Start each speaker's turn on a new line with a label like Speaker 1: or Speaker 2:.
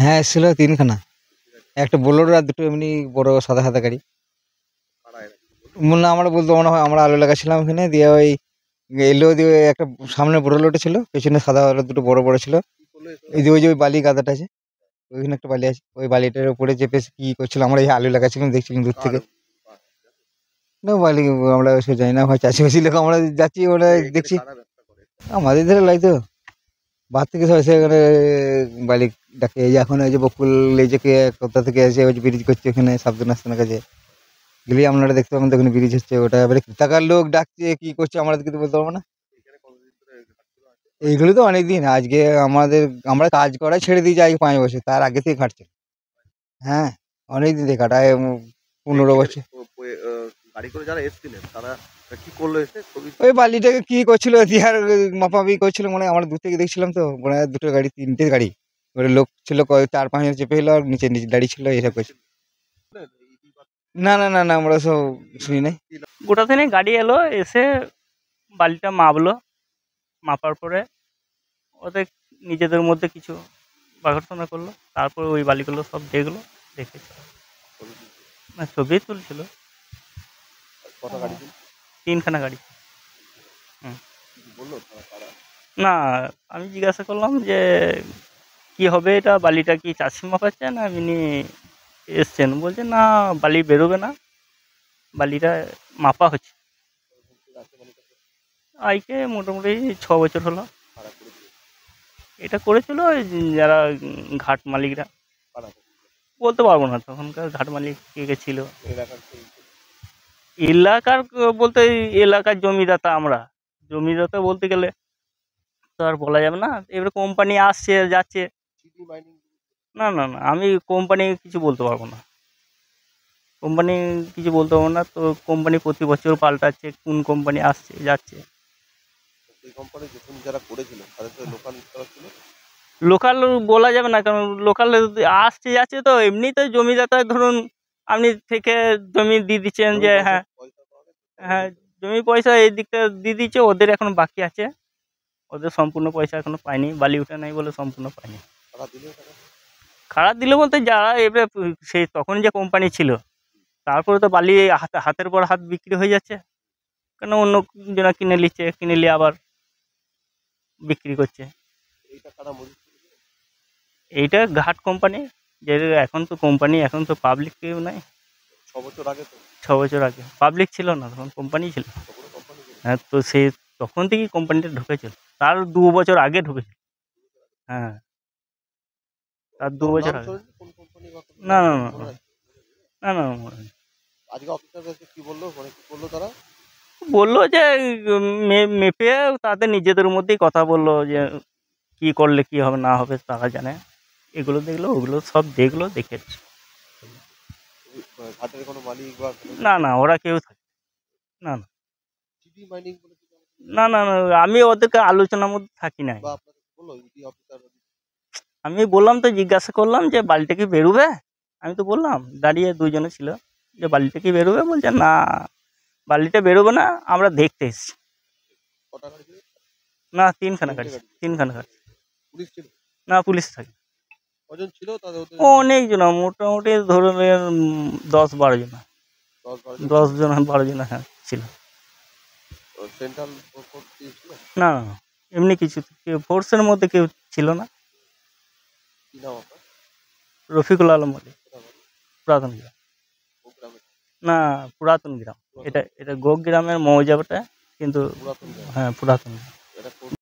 Speaker 1: হ্যাঁ এসেছিল তিনখানা, একটা বোলেরো আর দুটো এমনি বড় সাদা সাদা গাড়ি। না আমরা বলতে মনে হয় আমরা আলু লাগাচ্ছিলাম ওখানে, দিয়ে ওই এলো, দিয়ে একটা সামনে বোলেরোটা ছিল, পেছনে সাদা দুটো বড় বড় ছিল। এই যে ওই যে ওই বালি গাদাটা আছে, ওইখানে একটা বালি আছে, ওই বালিটার উপরে চেপে কি করছিল, আমরা এই আলু লাগাচ্ছিলাম দেখছিলাম দূর থেকে। না বালি আমরা ওসব জানি না, হয় চাষিবাসি লোক, আমরা যাচ্ছি ওরা দেখছি আমাদের ধরে লাগতো বাদ থেকে সব এসে এখানে বালি ডাকে। এই যে এখন ওই যে বকুল এই যে কোথা থেকে এসে ওই যে ব্রিজ করছে ওখানে সাবধান আস্তানার কাছে গেলে আপনারা দেখতে পাবেন, তখন ব্রিজ হচ্ছে ওটা। এবারে টাকার লোক ডাকছে কি করছে আমরা কিন্তু বলতে পারবো না। এইগুলো তো অনেকদিন, আজকে আমরা কাজ করা ছেড়ে দিয়ে যাই 5 বছর, তার আগে থেকে খাটছে। হ্যাঁ অনেকদিন থেকে কাটায় 15 বছর। ওই বালিটাকে কি করছিল, দিহার মাপামাপি করছিল, মানে আমরা দূর থেকে দেখছিলাম তো, মনে হয় দুটো গাড়ি তিনটে গাড়ি, ওই লোক ছিল 4-5 জন চেপে এলো, আর নিচে নিচে দাঁড়িয়ে ছিল, এইসব করছিল। না না না না আমরা সব শুনি নাই।
Speaker 2: গোটা দিনে গাড়ি এলো, এসে বালিটা মাপলো, মাপার পরে ওদের নিজেদের মধ্যে কিছু প্রার্থনা করলো, তারপর ওই বালিগুলো সব দেখলো, দেখে না ছবি তুলছিল। তিনখানা গাড়ি। না আমি জিজ্ঞাসা করলাম যে কি হবে এটা, বালিটা কি চাষি মাপাচ্ছে না এমনি এসছেন? বলছে না বালি বেরোবে না, বালিটা মাপা হচ্ছে। আইকে মোটামুটি 6 বছর হলো। এটা করেছিল ওই যারা ঘাট মালিকরা। বলতে পারবো না তখনকার ঘাট মালিক কে কে ছিল। এলাকার বলতে এলাকার জমিদাতা, আমরা জমিদাতা বলতে গেলে তো আর বলা যাবে না। এবারে কোম্পানি আসছে যাচ্ছে। না না না আমি কোম্পানি কিছু বলতে পারবো না, কোম্পানি কিছু বলতে পারবো না। তো কোম্পানি প্রতি বছর পাল্টাচ্ছে, কোন কোম্পানি আসছে যাচ্ছে। লোকাল বলা যাবে না, কারণ লোকাল আসছে যাচ্ছে তো। এমনিতে জমিদাতায় ধরুন আপনি থেকে জমি দিয়ে দিচ্ছেন যে হ্যাঁ হ্যাঁ জমি পয়সা এই দিকটা দিয়ে দিচ্ছে, ওদের এখন বাকি আছে, ওদের সম্পূর্ণ পয়সা এখনো পায়নি, বালি উঠে নাই বলে সম্পূর্ণ পায়নি। খারাপ দিলে বলতে যারা এবারে সেই তখন যে কোম্পানি ছিল, তারপরে তো বালি হাতের পর হাত বিক্রি হয়ে যাচ্ছে, কেন অন্য জনা কিনে নিচ্ছে, কিনে নিয়ে আবার বিক্রি করছে। এইটা ঘাট কোম্পানি, যে এখন তো কোম্পানি, এখন তো পাবলিক কেউ নাই। 6 বছর আগে পাবলিক ছিল না, তখন কোম্পানি ছিল। হ্যাঁ তো সে তখন থেকেই কোম্পানিটা ঢুকেছিল, তার 2 বছর আগে ঢুকেছিল। হ্যাঁ তার 2 বছর আগে। না না না না না বললো যে মেপে তাদের নিজেদের মধ্যেই কথা বললো যে কি করলে কি হবে না হবে তারা জানে। এগুলো দেখলো, ওগুলো সব দেখলো, দেখে না না ওরা কেউ থাকে না না না না না আমি ওদেরকে আলোচনার মধ্যে থাকি নাই। আমি বললাম তো, জিজ্ঞাসা করলাম যে বালিটা কি বেরোবে, আমি তো বললাম দাঁড়িয়ে দুজনে ছিল যে বালিটা কি বেরোবে, বলছে না বালিটা বেরোবে না, আমরা দেখতে এসেছি। না তিনখানা গাড়ি, তিনখানা গাড়ি। না পুলিশ থাকে অনেকজন, মোটামুটি ধরুন 10-12 জন, 10 জন 12 জন হ্যাঁ ছিল। না না এমনি কিছু ফোর্সের মধ্যে কেউ ছিল না। রফিকুল আলম বলে, পুরাতন গ্রাম। না পুরাতন গ্রাম, এটা গোগ গ্রামের মৌজাটা, কিন্তু হ্যাঁ পুরাতন গ্রাম।